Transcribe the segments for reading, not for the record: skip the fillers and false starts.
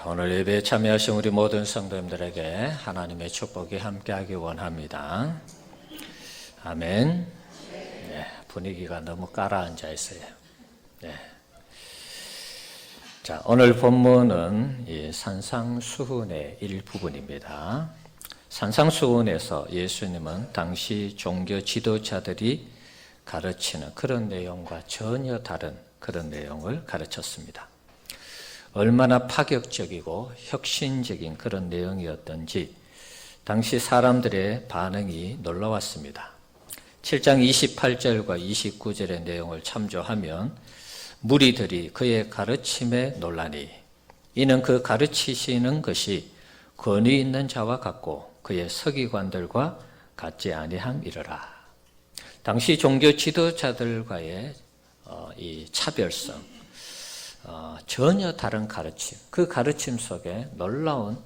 오늘 예배에 참여하신 우리 모든 성도님들에게 하나님의 축복이 함께하기 원합니다. 아멘. 분위기가 너무 가라앉아 있어요. 자, 오늘 본문은 이 산상수훈의 일부분입니다. 산상수훈에서 예수님은 당시 종교 지도자들이 가르치는 그런 내용과 전혀 다른 그런 내용을 가르쳤습니다. 얼마나 파격적이고 혁신적인 그런 내용이었던지 당시 사람들의 반응이 놀라웠습니다. 7장 28절과 29절의 내용을 참조하면 무리들이 그의 가르침에 놀라니 이는 그 가르치시는 것이 권위 있는 자와 같고 그의 서기관들과 같지 아니함이러라. 당시 종교 지도자들과의 이 차별성, 전혀 다른 가르침, 그 가르침 속에 놀라운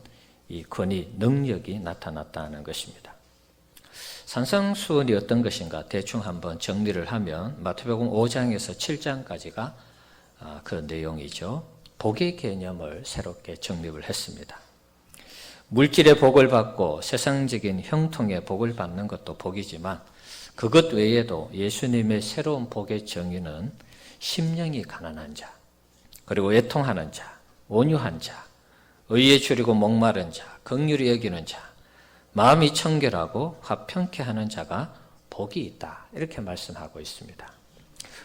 이 권위, 능력이 나타났다는 것입니다. 산상수훈이 어떤 것인가 대충 한번 정리를 하면 마태복음 5장에서 7장까지가 그 내용이죠. 복의 개념을 새롭게 정립을 했습니다. 물질의 복을 받고 세상적인 형통의 복을 받는 것도 복이지만 그것 외에도 예수님의 새로운 복의 정의는 심령이 가난한 자, 그리고 애통하는 자, 온유한 자, 의에 줄이고 목마른 자, 긍휼히 여기는 자, 마음이 청결하고 화평케 하는 자가 복이 있다. 이렇게 말씀하고 있습니다.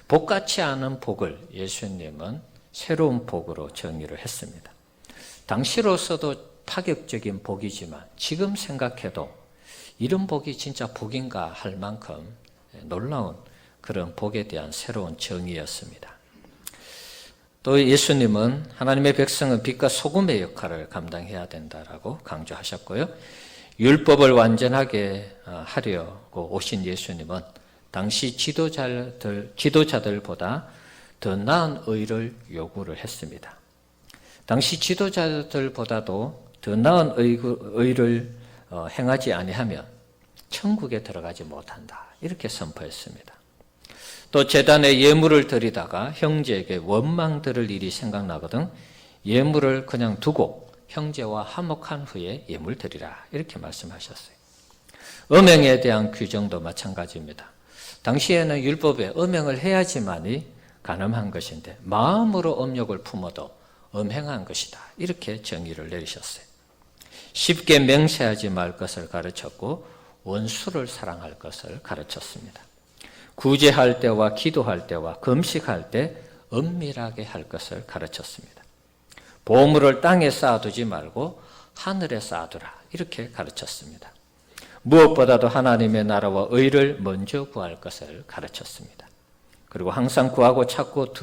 복 같지 않은 복을 예수님은 새로운 복으로 정의를 했습니다. 당시로서도 파격적인 복이지만 지금 생각해도 이런 복이 진짜 복인가 할 만큼 놀라운 그런 복에 대한 새로운 정의였습니다. 또 예수님은 하나님의 백성은 빛과 소금의 역할을 감당해야 된다라고 강조하셨고요. 율법을 완전하게 하려고 오신 예수님은 당시 지도자들보다 더 나은 의를 요구를 했습니다. 당시 지도자들보다도 더 나은 의를 행하지 아니하면 천국에 들어가지 못한다. 이렇게 선포했습니다. 또 제단에 예물을 드리다가 형제에게 원망 들을 일이 생각나거든 예물을 그냥 두고 형제와 화목한 후에 예물 드리라. 이렇게 말씀하셨어요. 음행에 대한 규정도 마찬가지입니다. 당시에는 율법에 음행을 해야지만이 가늠한 것인데 마음으로 음욕을 품어도 음행한 것이다. 이렇게 정의를 내리셨어요. 쉽게 맹세하지 말 것을 가르쳤고 원수를 사랑할 것을 가르쳤습니다. 구제할 때와 기도할 때와 금식할 때 은밀하게 할 것을 가르쳤습니다. 보물을 땅에 쌓아두지 말고 하늘에 쌓아두라. 이렇게 가르쳤습니다. 무엇보다도 하나님의 나라와 의를 먼저 구할 것을 가르쳤습니다. 그리고 항상 구하고 찾고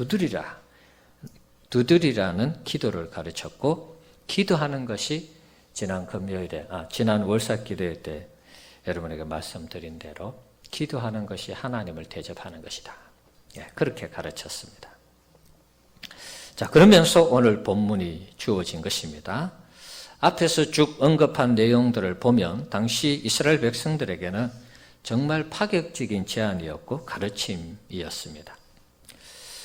두드리라는 기도를 가르쳤고 기도하는 것이 지난 월삭 기도회 때 여러분에게 말씀드린 대로 기도하는 것이 하나님을 대접하는 것이다. 그렇게 가르쳤습니다. 자, 그러면서 오늘 본문이 주어진 것입니다. 앞에서 쭉 언급한 내용들을 보면 당시 이스라엘 백성들에게는 정말 파격적인 제안이었고 가르침이었습니다.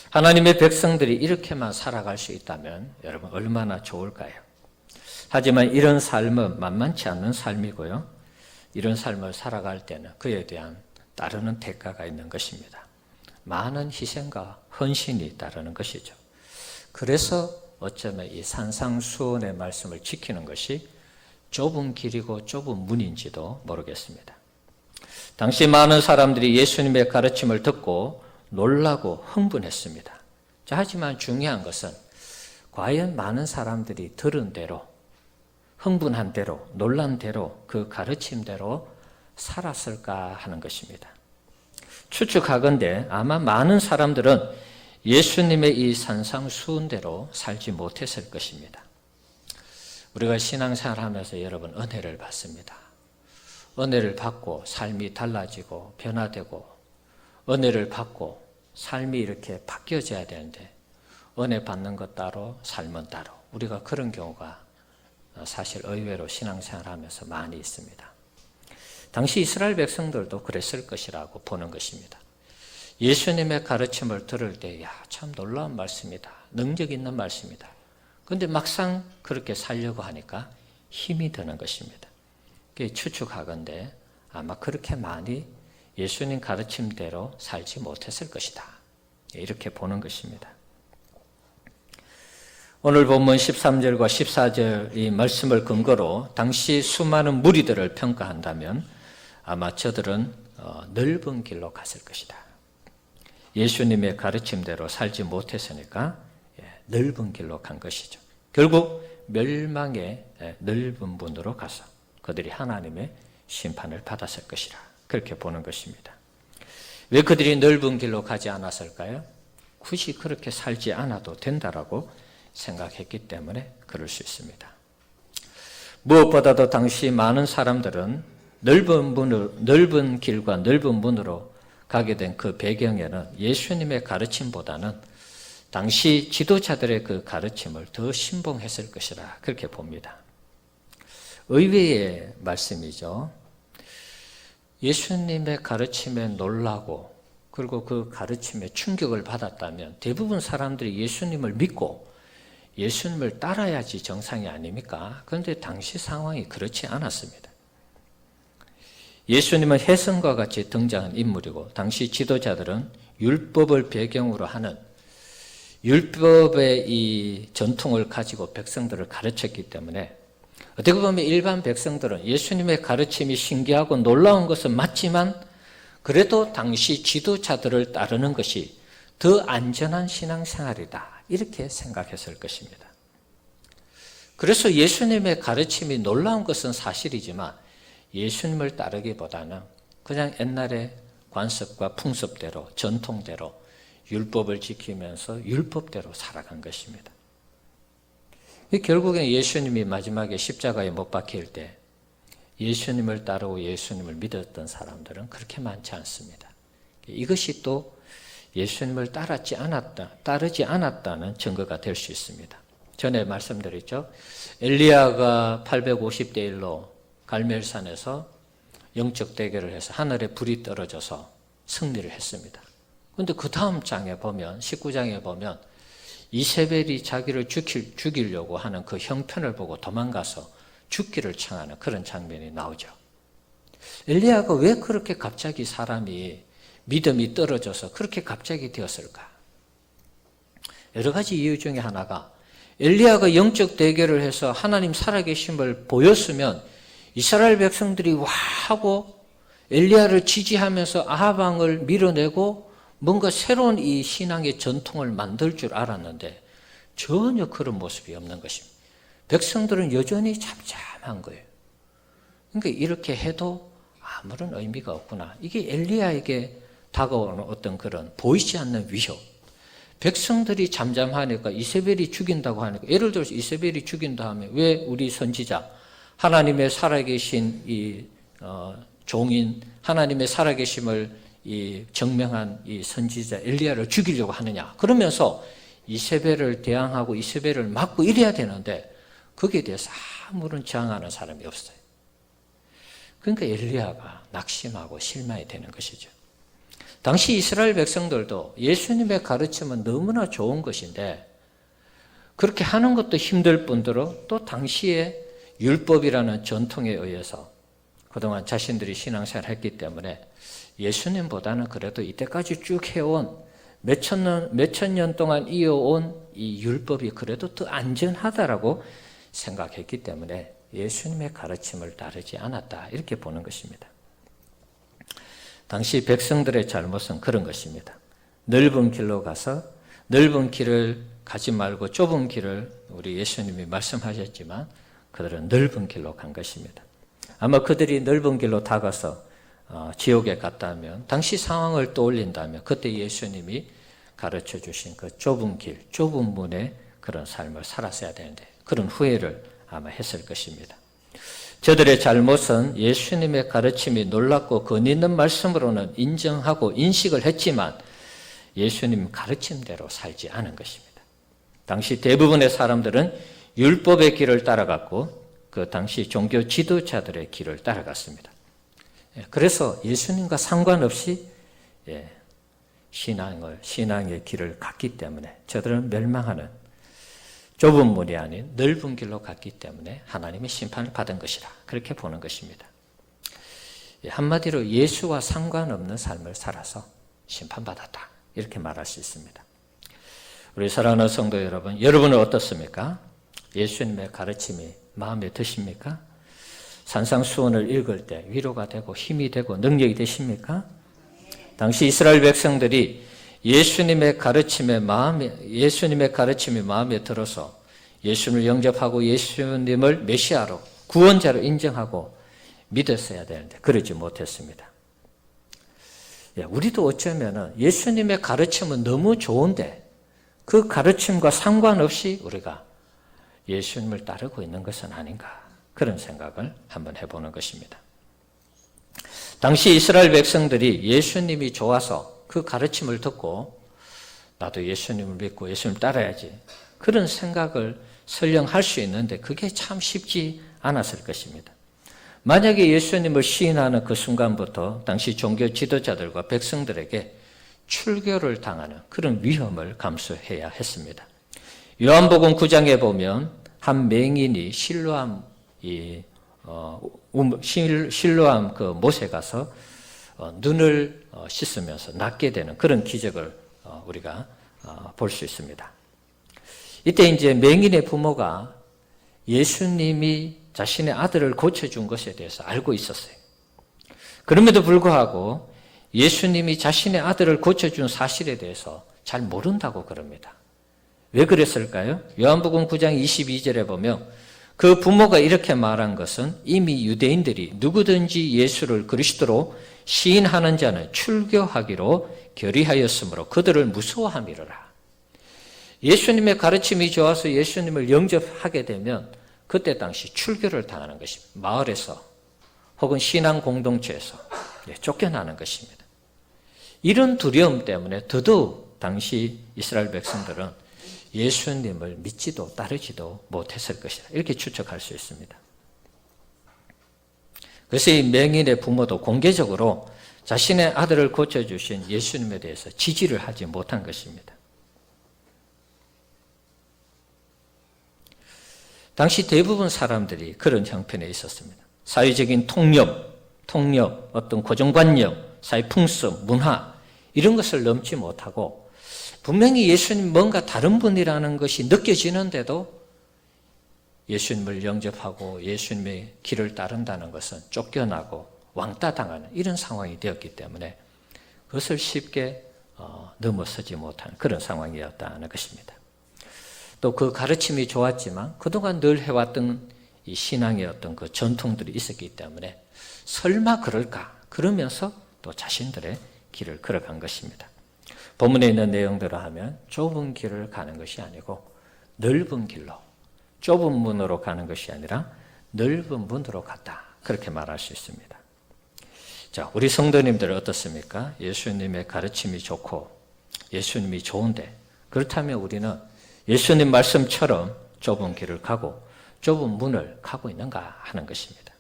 하나님의 백성들이 이렇게만 살아갈 수 있다면 여러분 얼마나 좋을까요? 하지만 이런 삶은 만만치 않는 삶이고요. 이런 삶을 살아갈 때는 그에 대한 따르는 대가가 있는 것입니다. 많은 희생과 헌신이 따르는 것이죠. 그래서 어쩌면 이 산상수훈의 말씀을 지키는 것이 좁은 길이고 좁은 문인지도 모르겠습니다. 당시 많은 사람들이 예수님의 가르침을 듣고 놀라고 흥분했습니다. 자, 하지만 중요한 것은 과연 많은 사람들이 들은 대로, 흥분한 대로, 놀란 대로, 그 가르침대로 살았을까 하는 것입니다. 추측하건대 아마 많은 사람들은 예수님의 이 산상수훈대로 살지 못했을 것입니다. 우리가 신앙생활하면서 여러분 은혜를 받습니다. 은혜를 받고 삶이 달라지고 변화되고 은혜를 받고 삶이 이렇게 바뀌어져야 되는데 은혜 받는 것 따로 삶은 따로 우리가 그런 경우가 사실 의외로 신앙생활하면서 많이 있습니다. 당시 이스라엘 백성들도 그랬을 것이라고 보는 것입니다. 예수님의 가르침을 들을 때 참 놀라운 말씀이다. 능력 있는 말씀이다. 그런데 막상 그렇게 살려고 하니까 힘이 드는 것입니다. 추측하건대 아마 그렇게 많이 예수님 가르침대로 살지 못했을 것이다. 이렇게 보는 것입니다. 오늘 본문 13절과 14절 이 말씀을 근거로 당시 수많은 무리들을 평가한다면 아마 저들은 넓은 길로 갔을 것이다. 예수님의 가르침대로 살지 못했으니까 넓은 길로 간 것이죠. 결국 멸망의 넓은 문으로 가서 그들이 하나님의 심판을 받았을 것이라 그렇게 보는 것입니다. 왜 그들이 넓은 길로 가지 않았을까요? 굳이 그렇게 살지 않아도 된다라고 생각했기 때문에 그럴 수 있습니다. 무엇보다도 당시 많은 사람들은 넓은 길과 넓은 문으로 가게 된 그 배경에는 예수님의 가르침보다는 당시 지도자들의 그 가르침을 더 신봉했을 것이라 그렇게 봅니다. 의외의 말씀이죠. 예수님의 가르침에 놀라고 그리고 그 가르침에 충격을 받았다면 대부분 사람들이 예수님을 믿고 예수님을 따라야지 정상이 아닙니까? 그런데 당시 상황이 그렇지 않았습니다. 예수님은 혜성과 같이 등장한 인물이고 당시 지도자들은 율법을 배경으로 하는 율법의 이 전통을 가지고 백성들을 가르쳤기 때문에 어떻게 보면 일반 백성들은 예수님의 가르침이 신기하고 놀라운 것은 맞지만 그래도 당시 지도자들을 따르는 것이 더 안전한 신앙생활이다. 이렇게 생각했을 것입니다. 그래서 예수님의 가르침이 놀라운 것은 사실이지만 예수님을 따르기보다는 그냥 옛날의 관습과 풍습대로 전통대로 율법을 지키면서 율법대로 살아간 것입니다. 결국엔 예수님이 마지막에 십자가에 못 박힐 때 예수님을 따르고 예수님을 믿었던 사람들은 그렇게 많지 않습니다. 이것이 또 예수님을 따르지 않았다는 증거가 될 수 있습니다. 전에 말씀드렸죠. 엘리야가 850대 1로 갈멜산에서 영적 대결을 해서 하늘에 불이 떨어져서 승리를 했습니다. 그런데 그 다음 장에 보면 19장에 보면 이세벨이 자기를 죽이려고 하는 그 형편을 보고 도망가서 죽기를 청하는 그런 장면이 나오죠. 엘리야가 왜 그렇게 갑자기 사람이 믿음이 떨어져서 그렇게 갑자기 되었을까? 여러 가지 이유 중에 하나가 엘리야가 영적 대결을 해서 하나님 살아계심을 보였으면 이스라엘 백성들이 와 하고 엘리야를 지지하면서 아합 왕을 밀어내고 뭔가 새로운 이 신앙의 전통을 만들 줄 알았는데 전혀 그런 모습이 없는 것입니다. 백성들은 여전히 잠잠한 거예요. 그러니까 이렇게 해도 아무런 의미가 없구나. 이게 엘리야에게 다가오는 어떤 그런 보이지 않는 위협. 백성들이 잠잠하니까 이세벨이 죽인다고 하니까 예를 들어서 이세벨이 죽인다 하면 왜 우리 선지자 하나님의 살아계신 이 종인 하나님의 살아계심을 이 증명한 이 선지자 엘리야를 죽이려고 하느냐. 그러면서 이세벨을 대항하고 이세벨을 막고 이래야 되는데 거기에 대해서 아무런 저항하는 사람이 없어요. 그러니까 엘리야가 낙심하고 실망이 되는 것이죠. 당시 이스라엘 백성들도 예수님의 가르침은 너무나 좋은 것인데 그렇게 하는 것도 힘들 뿐더러 또 당시에 율법이라는 전통에 의해서 그동안 자신들이 신앙생활을 했기 때문에 예수님보다는 그래도 이때까지 쭉 해온 몇천 년 동안 이어온 이 율법이 그래도 더 안전하다라고 생각했기 때문에 예수님의 가르침을 따르지 않았다 이렇게 보는 것입니다. 당시 백성들의 잘못은 그런 것입니다. 넓은 길로 가서 넓은 길을 가지 말고 좁은 길을 우리 예수님이 말씀하셨지만 그들은 넓은 길로 간 것입니다. 아마 그들이 넓은 길로 다가서 지옥에 갔다면 당시 상황을 떠올린다면 그때 예수님이 가르쳐 주신 그 좁은 길, 좁은 문의 그런 삶을 살았어야 되는데 그런 후회를 아마 했을 것입니다. 저들의 잘못은 예수님의 가르침이 놀랍고 근위 있는 말씀으로는 인정하고 인식을 했지만 예수님 가르침대로 살지 않은 것입니다. 당시 대부분의 사람들은 율법의 길을 따라갔고 그 당시 종교 지도자들의 길을 따라갔습니다. 그래서 예수님과 상관없이 신앙의 길을 갔기 때문에 저들은 멸망하는 좁은 문이 아닌 넓은 길로 갔기 때문에 하나님의 심판을 받은 것이라 그렇게 보는 것입니다. 한마디로 예수와 상관없는 삶을 살아서 심판받았다 이렇게 말할 수 있습니다. 우리 사랑하는 성도 여러분, 여러분은 어떻습니까? 예수님의 가르침이 마음에 드십니까? 산상수훈을 읽을 때 위로가 되고 힘이 되고 능력이 되십니까? 당시 이스라엘 백성들이 예수님의 가르침이 마음에 들어서 예수님을 영접하고 예수님을 메시아로 구원자로 인정하고 믿었어야 되는데 그러지 못했습니다. 우리도 어쩌면 예수님의 가르침은 너무 좋은데 그 가르침과 상관없이 우리가 예수님을 따르고 있는 것은 아닌가 그런 생각을 한번 해보는 것입니다. 당시 이스라엘 백성들이 예수님이 좋아서 그 가르침을 듣고 나도 예수님을 믿고 예수님을 따라야지 그런 생각을 설령 할 수 있는데 그게 참 쉽지 않았을 것입니다. 만약에 예수님을 시인하는 그 순간부터 당시 종교 지도자들과 백성들에게 출교를 당하는 그런 위험을 감수해야 했습니다. 요한복음 9장에 보면 한 맹인이 실로암 그 못에 가서 눈을 씻으면서 낫게 되는 그런 기적을 우리가 볼 수 있습니다. 이때 이제 맹인의 부모가 예수님이 자신의 아들을 고쳐준 것에 대해서 알고 있었어요. 그럼에도 불구하고 예수님이 자신의 아들을 고쳐준 사실에 대해서 잘 모른다고 그럽니다. 왜 그랬을까요? 요한복음 9장 22절에 보면 그 부모가 이렇게 말한 것은 이미 유대인들이 누구든지 예수를 그리스도로 시인하는 자는 출교하기로 결의하였으므로 그들을 무서워함이로라. 예수님의 가르침이 좋아서 예수님을 영접하게 되면 그때 당시 출교를 당하는 것입니다. 마을에서 혹은 신앙 공동체에서 쫓겨나는 것입니다. 이런 두려움 때문에 더더욱 당시 이스라엘 백성들은 예수님을 믿지도 따르지도 못했을 것이다. 이렇게 추측할 수 있습니다. 그래서 이 맹인의 부모도 공개적으로 자신의 아들을 고쳐주신 예수님에 대해서 지지를 하지 못한 것입니다. 당시 대부분 사람들이 그런 형편에 있었습니다. 사회적인 통념, 어떤 고정관념, 사회 풍습, 문화 이런 것을 넘지 못하고 분명히 예수님 뭔가 다른 분이라는 것이 느껴지는데도 예수님을 영접하고 예수님의 길을 따른다는 것은 쫓겨나고 왕따당하는 이런 상황이 되었기 때문에 그것을 쉽게 넘어서지 못한 그런 상황이었다는 것입니다. 또 그 가르침이 좋았지만 그동안 늘 해왔던 이 신앙의 어떤 그 전통들이 있었기 때문에 설마 그럴까 그러면서 또 자신들의 길을 걸어간 것입니다. 본문에 있는 내용대로 하면 좁은 길을 가는 것이 아니고 넓은 길로 좁은 문으로 가는 것이 아니라 넓은 문으로 갔다 그렇게 말할 수 있습니다. 자, 우리 성도님들 어떻습니까? 예수님의 가르침이 좋고 예수님이 좋은데 그렇다면 우리는 예수님 말씀처럼 좁은 길을 가고 좁은 문을 가고 있는가 하는 것입니다.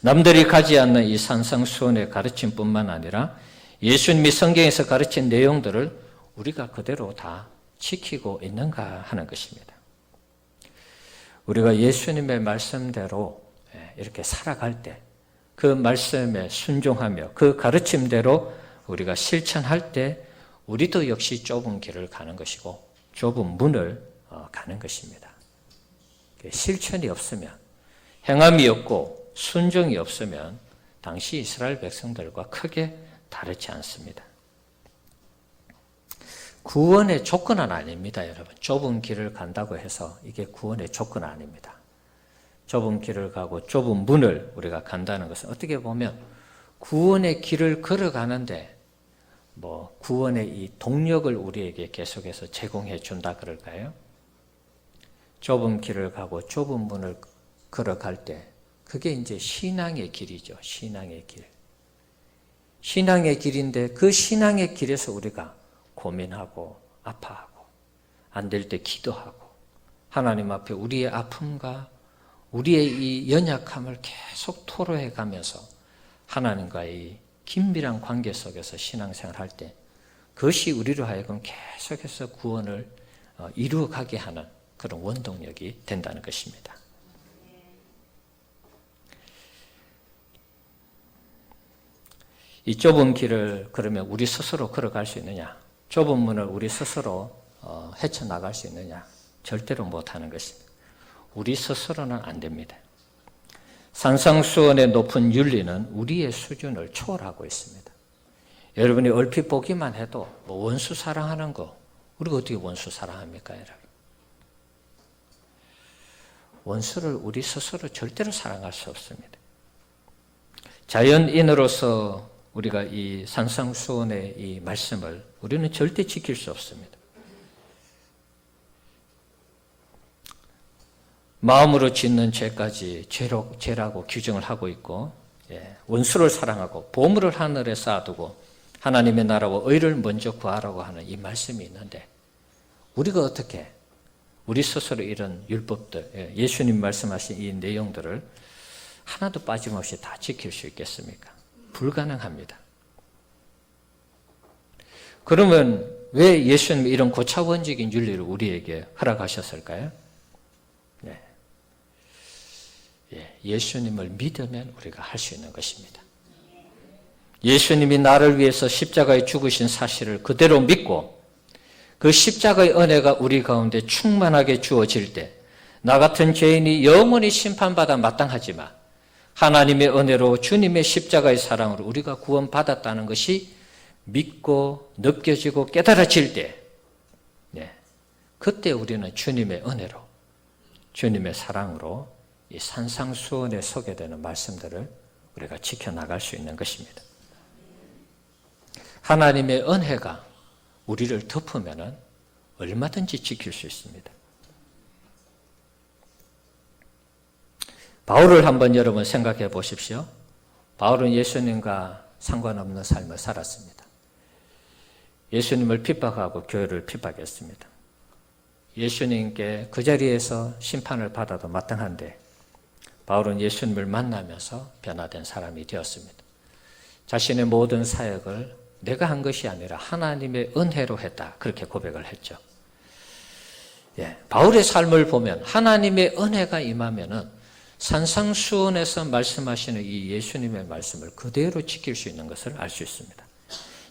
남들이 가지 않는 이 산상수훈의 가르침뿐만 아니라 예수님이 성경에서 가르친 내용들을 우리가 그대로 다 지키고 있는가 하는 것입니다. 우리가 예수님의 말씀대로 이렇게 살아갈 때 그 말씀에 순종하며 그 가르침대로 우리가 실천할 때 우리도 역시 좁은 길을 가는 것이고 좁은 문을 가는 것입니다. 실천이 없으면 행함이 없고 순종이 없으면 당시 이스라엘 백성들과 크게 다르지 않습니다. 구원의 조건은 아닙니다, 여러분. 좁은 길을 간다고 해서 이게 구원의 조건은 아닙니다. 좁은 길을 가고 좁은 문을 우리가 간다는 것은 어떻게 보면 구원의 길을 걸어가는데 구원의 이 동력을 우리에게 계속해서 제공해 준다 그럴까요? 좁은 길을 가고 좁은 문을 걸어갈 때 그게 이제 신앙의 길이죠. 신앙의 길. 신앙의 길인데 그 신앙의 길에서 우리가 고민하고 아파하고 안 될 때 기도하고 하나님 앞에 우리의 아픔과 우리의 이 연약함을 계속 토로해 가면서 하나님과의 긴밀한 관계 속에서 신앙생활을 할 때 그것이 우리로 하여금 계속해서 구원을 이루어가게 하는 그런 원동력이 된다는 것입니다. 이 좁은 길을 그러면 우리 스스로 걸어갈 수 있느냐? 좁은 문을 우리 스스로 헤쳐나갈 수 있느냐? 절대로 못하는 것입니다. 우리 스스로는 안 됩니다. 산상수훈의 높은 윤리는 우리의 수준을 초월하고 있습니다. 여러분이 얼핏 보기만 해도 뭐 원수 사랑하는 거, 우리가 어떻게 원수 사랑합니까, 여러분? 원수를 우리 스스로 절대로 사랑할 수 없습니다. 자연인으로서 우리가 이 산상수훈의 이 말씀을 우리는 절대 지킬 수 없습니다. 마음으로 짓는 죄까지 죄라고 규정을 하고 있고, 원수를 사랑하고 보물을 하늘에 쌓아두고 하나님의 나라와 의를 먼저 구하라고 하는 이 말씀이 있는데, 우리가 어떻게 우리 스스로 이런 율법들, 예수님 말씀하신 이 내용들을 하나도 빠짐없이 다 지킬 수 있겠습니까? 불가능합니다. 그러면 왜 예수님이 이런 고차원적인 윤리를 우리에게 허락하셨을까요? 예수님을 믿으면 우리가 할 수 있는 것입니다. 예수님이 나를 위해서 십자가에 죽으신 사실을 그대로 믿고 그 십자가의 은혜가 우리 가운데 충만하게 주어질 때 나 같은 죄인이 영원히 심판받아 마땅하지만 하나님의 은혜로 주님의 십자가의 사랑으로 우리가 구원받았다는 것이 믿고 느껴지고 깨달아질 때, 그때 우리는 주님의 은혜로, 주님의 사랑으로 이 산상수훈에 서게 되는 말씀들을 우리가 지켜나갈 수 있는 것입니다. 하나님의 은혜가 우리를 덮으면 얼마든지 지킬 수 있습니다. 바울을 한번 여러분 생각해 보십시오. 바울은 예수님과 상관없는 삶을 살았습니다. 예수님을 핍박하고 교회를 핍박했습니다. 예수님께 그 자리에서 심판을 받아도 마땅한데 바울은 예수님을 만나면서 변화된 사람이 되었습니다. 자신의 모든 사역을 내가 한 것이 아니라 하나님의 은혜로 했다, 그렇게 고백을 했죠. 바울의 삶을 보면 하나님의 은혜가 임하면은 산상수훈에서 말씀하시는 이 예수님의 말씀을 그대로 지킬 수 있는 것을 알 수 있습니다.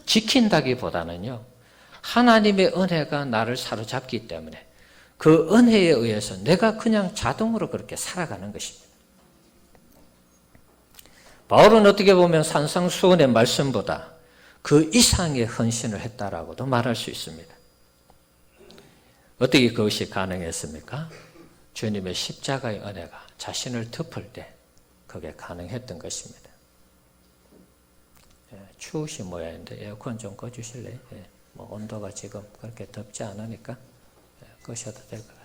지킨다기보다는요, 하나님의 은혜가 나를 사로잡기 때문에 그 은혜에 의해서 내가 그냥 자동으로 그렇게 살아가는 것입니다. 바울은 어떻게 보면 산상수훈의 말씀보다 그 이상의 헌신을 했다라고도 말할 수 있습니다. 어떻게 그것이 가능했습니까? 주님의 십자가의 은혜가 자신을 덮을 때 그게 가능했던 것입니다. 추우신 모양인데 에어컨 좀 꺼주실래요? 온도가 지금 그렇게 덥지 않으니까 꺼셔도 될 것 같아요.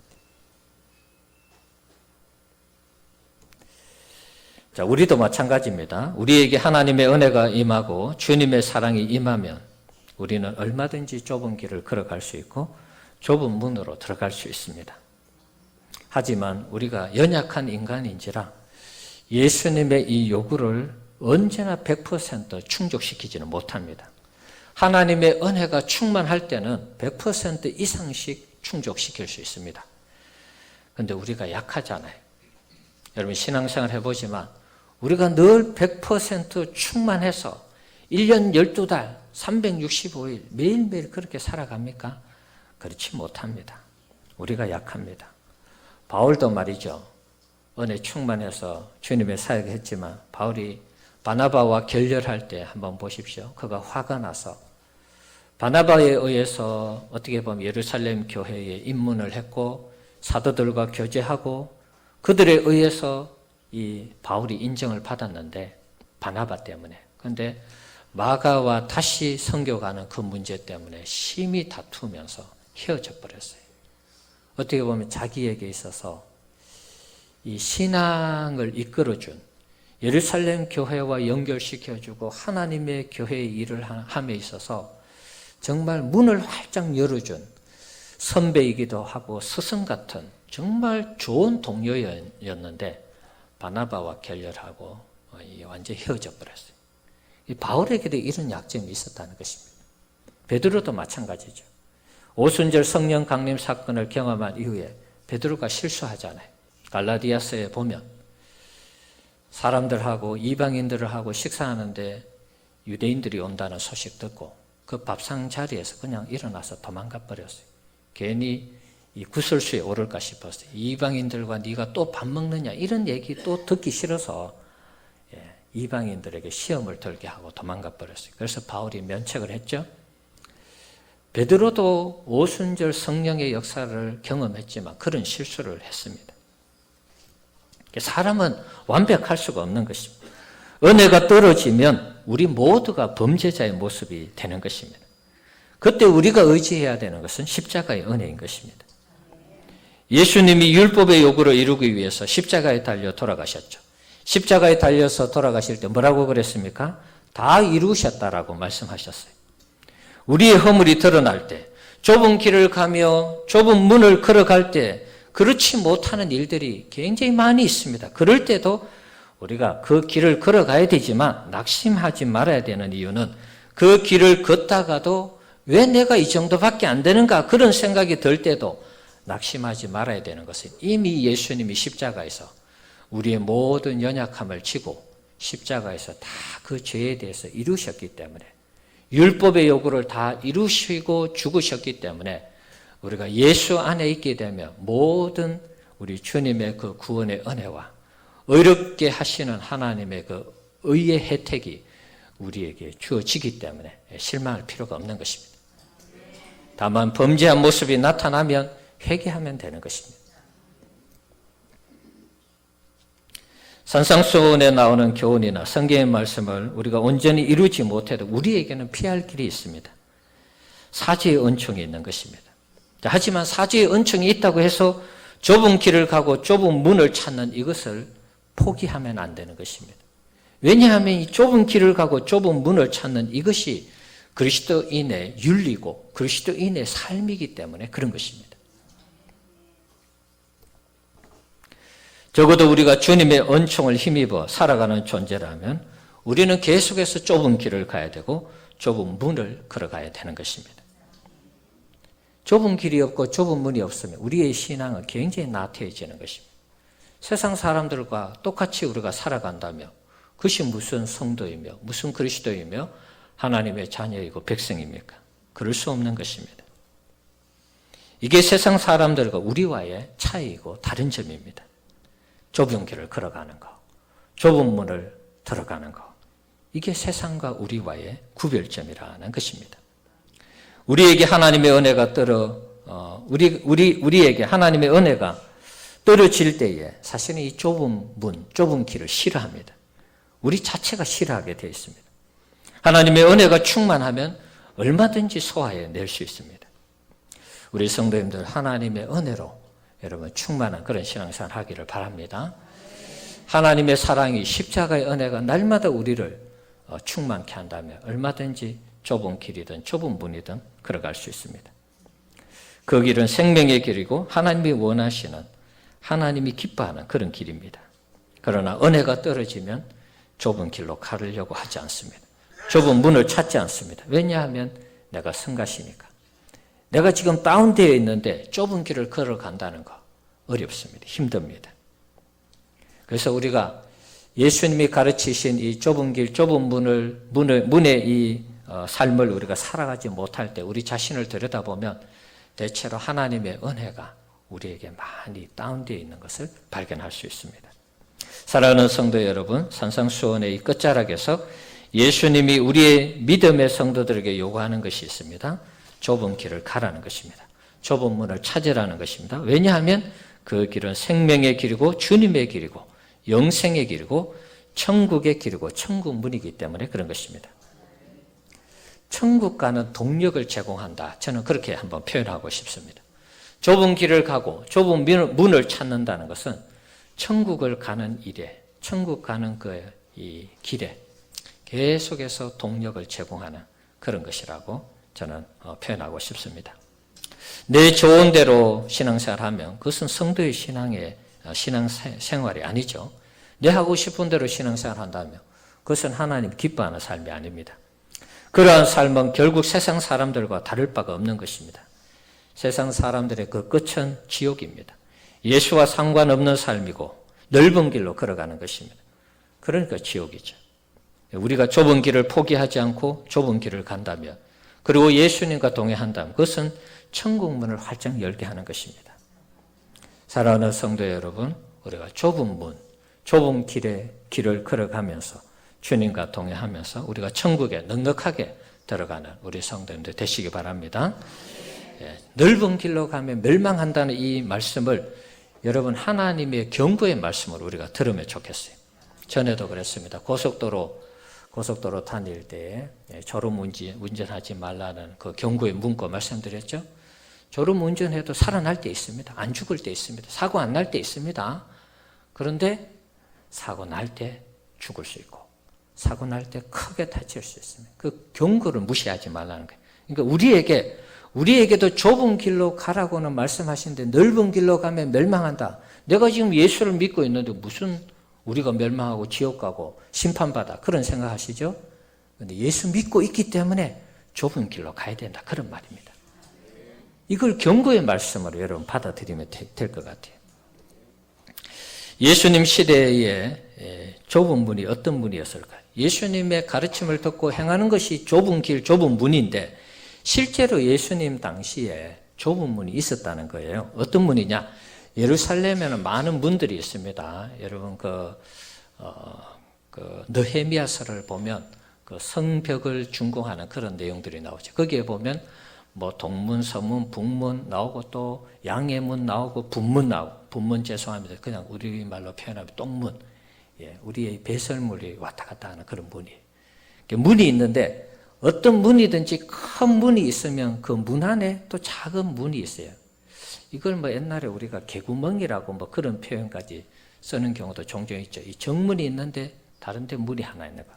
자, 우리도 마찬가지입니다. 우리에게 하나님의 은혜가 임하고 주님의 사랑이 임하면 우리는 얼마든지 좁은 길을 걸어갈 수 있고 좁은 문으로 들어갈 수 있습니다. 하지만 우리가 연약한 인간인지라 예수님의 이 요구를 언제나 100% 충족시키지는 못합니다. 하나님의 은혜가 충만할 때는 100% 이상씩 충족시킬 수 있습니다. 그런데 우리가 약하잖아요. 여러분 신앙생활 해보지만 우리가 늘 100% 충만해서 1년 12달 365일 매일매일 그렇게 살아갑니까? 그렇지 못합니다. 우리가 약합니다. 바울도 말이죠. 은혜 충만해서 주님의 사역을 했지만 바울이 바나바와 결렬할 때 한번 보십시오. 그가 화가 나서 바나바에 의해서 어떻게 보면 예루살렘 교회에 입문을 했고 사도들과 교제하고 그들에 의해서 이 바울이 인정을 받았는데 바나바 때문에. 그런데 마가와 다시 선교 가는 그 문제 때문에 심히 다투면서 헤어져 버렸어요. 어떻게 보면 자기에게 있어서 이 신앙을 이끌어준 예루살렘 교회와 연결시켜주고 하나님의 교회의 일을 함에 있어서 정말 문을 활짝 열어준 선배이기도 하고 스승 같은 정말 좋은 동료였는데 바나바와 결렬하고 완전히 헤어져 버렸어요. 바울에게도 이런 약점이 있었다는 것입니다. 베드로도 마찬가지죠. 오순절 성령 강림 사건을 경험한 이후에 베드로가 실수하잖아요. 갈라디아서에 보면 사람들하고 이방인들하고 식사하는데 유대인들이 온다는 소식 듣고 그 밥상 자리에서 그냥 일어나서 도망가 버렸어요. 괜히 이 구설수에 오를까 싶었어요. 이방인들과 네가 또 밥 먹느냐 이런 얘기 또 듣기 싫어서 이방인들에게 시험을 들게 하고 도망가 버렸어요. 그래서 바울이 면책을 했죠. 베드로도 오순절 성령의 역사를 경험했지만 그런 실수를 했습니다. 사람은 완벽할 수가 없는 것입니다. 은혜가 떨어지면 우리 모두가 범죄자의 모습이 되는 것입니다. 그때 우리가 의지해야 되는 것은 십자가의 은혜인 것입니다. 예수님이 율법의 요구를 이루기 위해서 십자가에 달려 돌아가셨죠. 십자가에 달려서 돌아가실 때 뭐라고 그랬습니까? 다 이루셨다라고 말씀하셨어요. 우리의 허물이 드러날 때, 좁은 길을 가며 좁은 문을 걸어갈 때 그렇지 못하는 일들이 굉장히 많이 있습니다. 그럴 때도 우리가 그 길을 걸어가야 되지만 낙심하지 말아야 되는 이유는 그 길을 걷다가도 왜 내가 이 정도밖에 안 되는가 그런 생각이 들 때도 낙심하지 말아야 되는 것은 이미 예수님이 십자가에서 우리의 모든 연약함을 지고 십자가에서 다 그 죄에 대해서 이루셨기 때문에 율법의 요구를 다 이루시고 죽으셨기 때문에 우리가 예수 안에 있게 되면 모든 우리 주님의 그 구원의 은혜와 의롭게 하시는 하나님의 그 의의 혜택이 우리에게 주어지기 때문에 실망할 필요가 없는 것입니다. 다만 범죄한 모습이 나타나면 회개하면 되는 것입니다. 산상수훈에 나오는 교훈이나 성경의 말씀을 우리가 온전히 이루지 못해도 우리에게는 피할 길이 있습니다. 사죄의 은총이 있는 것입니다. 하지만 사죄의 은총이 있다고 해서 좁은 길을 가고 좁은 문을 찾는 이것을 포기하면 안 되는 것입니다. 왜냐하면 이 좁은 길을 가고 좁은 문을 찾는 이것이 그리스도인의 윤리고 그리스도인의 삶이기 때문에 그런 것입니다. 적어도 우리가 주님의 은총을 힘입어 살아가는 존재라면 우리는 계속해서 좁은 길을 가야 되고 좁은 문을 걸어가야 되는 것입니다. 좁은 길이 없고 좁은 문이 없으면 우리의 신앙은 굉장히 나태해지는 것입니다. 세상 사람들과 똑같이 우리가 살아간다며 그것이 무슨 성도이며 무슨 그리스도이며 하나님의 자녀이고 백성입니까? 그럴 수 없는 것입니다. 이게 세상 사람들과 우리와의 차이이고 다른 점입니다. 좁은 길을 걸어가는 것, 좁은 문을 들어가는 것, 이게 세상과 우리와의 구별점이라는 것입니다. 우리에게 하나님의 은혜가 우리에게 하나님의 은혜가 떨어질 때에 사실은 이 좁은 문, 좁은 길을 싫어합니다. 우리 자체가 싫어하게 되어 있습니다. 하나님의 은혜가 충만하면 얼마든지 소화해낼 수 있습니다. 우리 성도님들 하나님의 은혜로 여러분 충만한 그런 신앙생활 하기를 바랍니다. 하나님의 사랑이 십자가의 은혜가 날마다 우리를 충만케 한다면 얼마든지 좁은 길이든 좁은 문이든 걸어갈 수 있습니다. 그 길은 생명의 길이고 하나님이 원하시는 하나님이 기뻐하는 그런 길입니다. 그러나 은혜가 떨어지면 좁은 길로 가려고 하지 않습니다. 좁은 문을 찾지 않습니다. 왜냐하면 내가 성가시니까. 내가 지금 다운되어 있는데 좁은 길을 걸어간다는 거 어렵습니다. 힘듭니다. 그래서 우리가 예수님이 가르치신 이 좁은 길, 좁은 문의 이 삶을 우리가 살아가지 못할 때 우리 자신을 들여다보면 대체로 하나님의 은혜가 우리에게 많이 다운되어 있는 것을 발견할 수 있습니다. 사랑하는 성도 여러분, 산상수훈의 이 끝자락에서 예수님이 우리의 믿음의 성도들에게 요구하는 것이 있습니다. 좁은 길을 가라는 것입니다. 좁은 문을 찾으라는 것입니다. 왜냐하면 그 길은 생명의 길이고 주님의 길이고 영생의 길이고 천국의 길이고 천국 문이기 때문에 그런 것입니다. 천국 가는 동력을 제공한다. 저는 그렇게 한번 표현하고 싶습니다. 좁은 길을 가고 좁은 문을 찾는다는 것은 천국을 가는 일에, 천국 가는 이 길에 계속해서 동력을 제공하는 그런 것이라고 저는 표현하고 싶습니다. 내 좋은 대로 신앙생활하면 그것은 성도의 신앙생활이 아니죠. 내 하고 싶은 대로 신앙생활한다면 그것은 하나님 기뻐하는 삶이 아닙니다. 그러한 삶은 결국 세상 사람들과 다를 바가 없는 것입니다. 세상 사람들의 그 끝은 지옥입니다. 예수와 상관없는 삶이고 넓은 길로 걸어가는 것입니다. 그러니까 지옥이죠. 우리가 좁은 길을 포기하지 않고 좁은 길을 간다면, 그리고 예수님과 동행한다면 그것은 천국 문을 활짝 열게 하는 것입니다. 사랑하는 성도 여러분, 우리가 좁은 문, 좁은 길을 걸어가면서 주님과 동행하면서 우리가 천국에 넉넉하게 들어가는 우리 성도님들 되시기 바랍니다. 넓은 길로 가면 멸망한다는 이 말씀을 여러분 하나님의 경고의 말씀으로 우리가 들으면 좋겠어요. 전에도 그랬습니다. 고속도로 다닐 때 졸음 운전하지 말라는 그 경고의 문구 말씀드렸죠. 졸음 운전해도 살아날 때 있습니다. 안 죽을 때 있습니다. 사고 안 날 때 있습니다. 그런데 사고 날 때 죽을 수 있고 사고 날 때 크게 다칠 수 있습니다. 그 경고를 무시하지 말라는 거예요. 그러니까 우리에게도 좁은 길로 가라고는 말씀하시는데 넓은 길로 가면 멸망한다. 내가 지금 예수를 믿고 있는데 무슨 우리가 멸망하고 지옥 가고 심판받아 그런 생각하시죠? 그런데 예수 믿고 있기 때문에 좁은 길로 가야 된다 그런 말입니다. 이걸 경고의 말씀으로 여러분 받아들이면 될 것 같아요. 예수님 시대에 좁은 문이 어떤 문이었을까요? 예수님의 가르침을 듣고 행하는 것이 좁은 길, 좁은 문인데 실제로 예수님 당시에 좁은 문이 있었다는 거예요. 어떤 문이냐? 예루살렘에는 많은 문들이 있습니다. 여러분 느헤미야서를 보면 그 성벽을 준공하는 그런 내용들이 나오죠. 거기에 보면 뭐 동문, 서문, 북문 나오고 또 양해문 나오고 분문 나오고, 분문 죄송합니다. 그냥 우리말로 표현하면 똥문. 우리의 배설물이 왔다 갔다 하는 그런 문이에요. 문이 있는데 어떤 문이든지 큰 문이 있으면 그 문 안에 또 작은 문이 있어요. 이걸 뭐 옛날에 우리가 개구멍이라고 뭐 그런 표현까지 쓰는 경우도 종종 있죠. 이 정문이 있는데 다른 데 문이 하나 있는 거.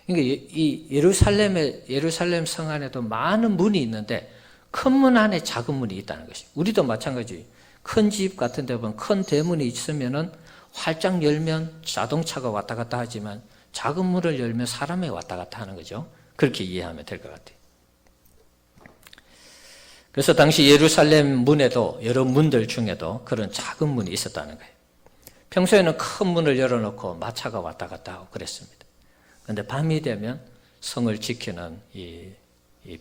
그러니까 이 예루살렘 성 안에도 많은 문이 있는데 큰 문 안에 작은 문이 있다는 것이에요. 우리도 마찬가지. 큰 집 같은 데 보면 큰 대문이 있으면은 활짝 열면 자동차가 왔다 갔다 하지만 작은 문을 열면 사람이 왔다 갔다 하는 거죠. 그렇게 이해하면 될 것 같아요. 그래서 당시 예루살렘 문에도 여러 문들 중에도 그런 작은 문이 있었다는 거예요. 평소에는 큰 문을 열어놓고 마차가 왔다 갔다 하고 그랬습니다. 그런데 밤이 되면 성을 지키는 이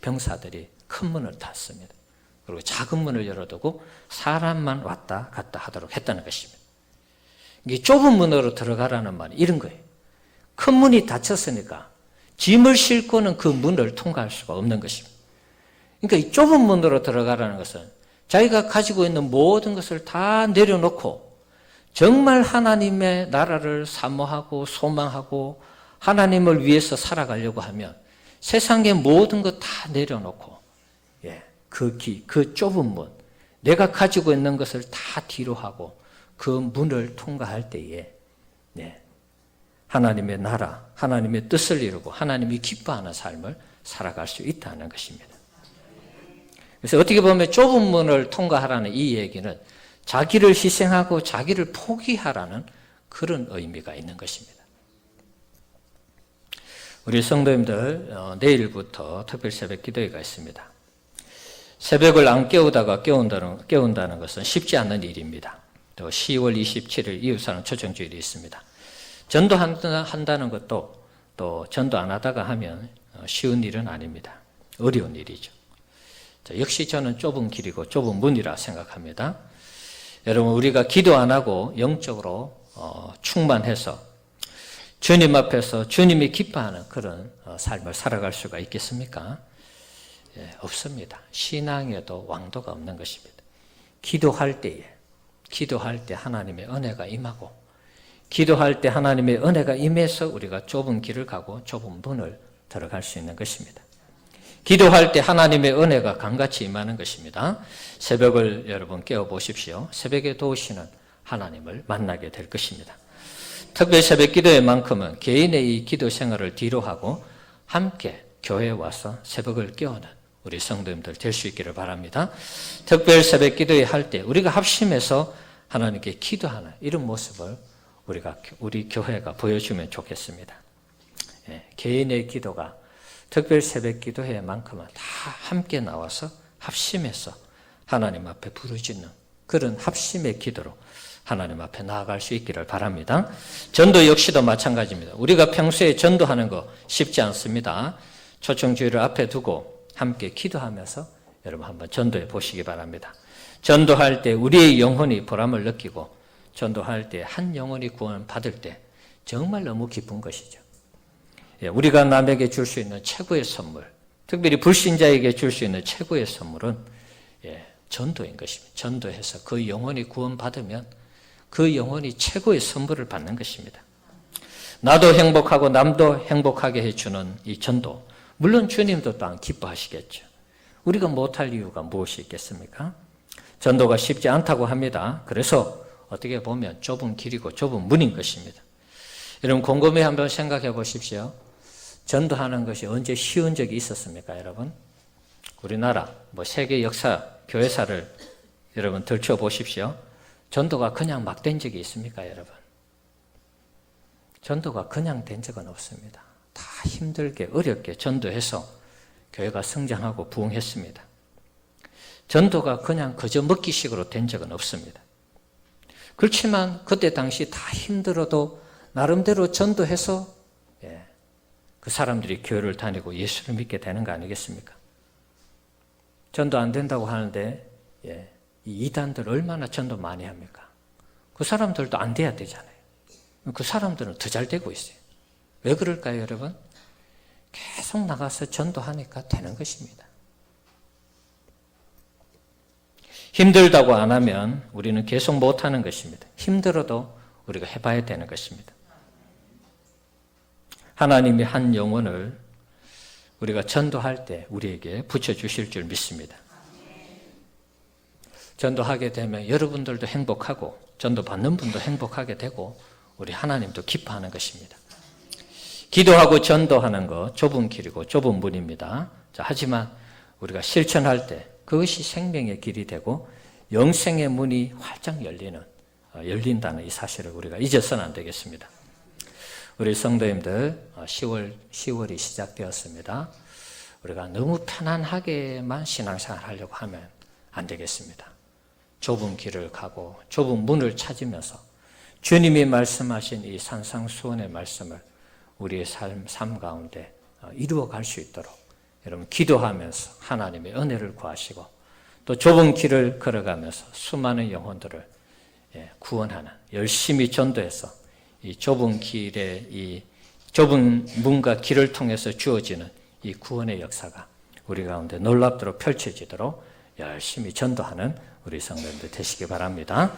병사들이 큰 문을 닫습니다. 그리고 작은 문을 열어두고 사람만 왔다 갔다 하도록 했다는 것입니다. 이게 좁은 문으로 들어가라는 말이 이런 거예요. 큰 문이 닫혔으니까 짐을 싣고는 그 문을 통과할 수가 없는 것입니다. 그러니까 이 좁은 문으로 들어가라는 것은 자기가 가지고 있는 모든 것을 다 내려놓고 정말 하나님의 나라를 사모하고 소망하고 하나님을 위해서 살아가려고 하면 세상의 모든 것 다 내려놓고 그 좁은 문, 내가 가지고 있는 것을 다 뒤로 하고 그 문을 통과할 때에 하나님의 나라, 하나님의 뜻을 이루고 하나님이 기뻐하는 삶을 살아갈 수 있다는 것입니다. 그래서 어떻게 보면 좁은 문을 통과하라는 이 얘기는 자기를 희생하고 자기를 포기하라는 그런 의미가 있는 것입니다. 우리 성도님들 내일부터 특별 새벽 기도회가 있습니다. 새벽을 안 깨우다가 깨운다는 것은 쉽지 않은 일입니다. 또 10월 27일 이웃사랑 초청주일이 있습니다. 전도한다는 것도 또 전도 안 하다가 하면 쉬운 일은 아닙니다. 어려운 일이죠. 역시 저는 좁은 길이고 좁은 문이라 생각합니다. 여러분 우리가 기도 안 하고 영적으로 충만해서 주님 앞에서 주님이 기뻐하는 그런 삶을 살아갈 수가 있겠습니까? 없습니다. 신앙에도 왕도가 없는 것입니다. 기도할 때 하나님의 은혜가 임하고 기도할 때 하나님의 은혜가 임해서 우리가 좁은 길을 가고 좁은 문을 들어갈 수 있는 것입니다. 기도할 때 하나님의 은혜가 강같이 임하는 것입니다. 새벽을 여러분 깨워보십시오. 새벽에 도우시는 하나님을 만나게 될 것입니다. 특별 새벽 기도회만큼은 개인의 이 기도 생활을 뒤로 하고 함께 교회에 와서 새벽을 깨우는 우리 성도님들 될 수 있기를 바랍니다. 특별 새벽 기도회 할 때 우리가 합심해서 하나님께 기도하는 이런 모습을 우리 교회가 보여주면 좋겠습니다. 개인의 기도가 특별 새벽 기도회만큼은 다 함께 나와서 합심해서 하나님 앞에 부르짖는 그런 합심의 기도로 하나님 앞에 나아갈 수 있기를 바랍니다. 전도 역시도 마찬가지입니다. 우리가 평소에 전도하는 거 쉽지 않습니다. 초청주의를 앞에 두고 함께 기도하면서 여러분 한번 전도해 보시기 바랍니다. 전도할 때 우리의 영혼이 보람을 느끼고 전도할 때 한 영혼이 구원받을 때 정말 너무 기쁜 것이죠. 우리가 남에게 줄 수 있는 최고의 선물, 특별히 불신자에게 줄 수 있는 최고의 선물은 전도인 것입니다. 전도해서 그 영혼이 구원받으면 그 영혼이 최고의 선물을 받는 것입니다. 나도 행복하고 남도 행복하게 해주는 이 전도, 물론 주님도 또한 기뻐하시겠죠. 우리가 못할 이유가 무엇이 있겠습니까? 전도가 쉽지 않다고 합니다. 그래서 어떻게 보면 좁은 길이고 좁은 문인 것입니다. 여러분 곰곰이 한번 생각해 보십시오. 전도하는 것이 언제 쉬운 적이 있었습니까, 여러분? 우리나라, 세계 역사, 교회사를 여러분 들춰보십시오. 전도가 그냥 막 된 적이 있습니까, 여러분? 전도가 그냥 된 적은 없습니다. 다 힘들게, 어렵게 전도해서 교회가 성장하고 부흥했습니다. 전도가 그냥 그저 먹기식으로 된 적은 없습니다. 그렇지만 그때 당시 다 힘들어도 나름대로 전도해서 그 사람들이 교회를 다니고 예수를 믿게 되는 거 아니겠습니까? 전도 안 된다고 하는데 이 이단들 얼마나 전도 많이 합니까? 그 사람들도 안 돼야 되잖아요. 그 사람들은 더 잘 되고 있어요. 왜 그럴까요, 여러분? 계속 나가서 전도하니까 되는 것입니다. 힘들다고 안 하면 우리는 계속 못하는 것입니다. 힘들어도 우리가 해봐야 되는 것입니다. 하나님이 한 영혼을 우리가 전도할 때 우리에게 붙여주실 줄 믿습니다. 전도하게 되면 여러분들도 행복하고 전도 받는 분도 행복하게 되고 우리 하나님도 기뻐하는 것입니다. 기도하고 전도하는 것 좁은 길이고 좁은 문입니다. 하지만 우리가 실천할 때 그것이 생명의 길이 되고 영생의 문이 활짝 열린다는 이 사실을 우리가 잊어서는 안 되겠습니다. 우리 성도님들 10월이 시작되었습니다. 우리가 너무 편안하게만 신앙생활 하려고 하면 안 되겠습니다. 좁은 길을 가고 좁은 문을 찾으면서 주님이 말씀하신 이 산상수훈의 말씀을 우리의 삶 가운데 이루어갈 수 있도록 여러분 기도하면서 하나님의 은혜를 구하시고 또 좁은 길을 걸어가면서 수많은 영혼들을 구원하는 열심히 전도해서 이 좁은 길에 이 좁은 문과 길을 통해서 주어지는 이 구원의 역사가 우리 가운데 놀랍도록 펼쳐지도록 열심히 전도하는 우리 성도님들 되시기 바랍니다.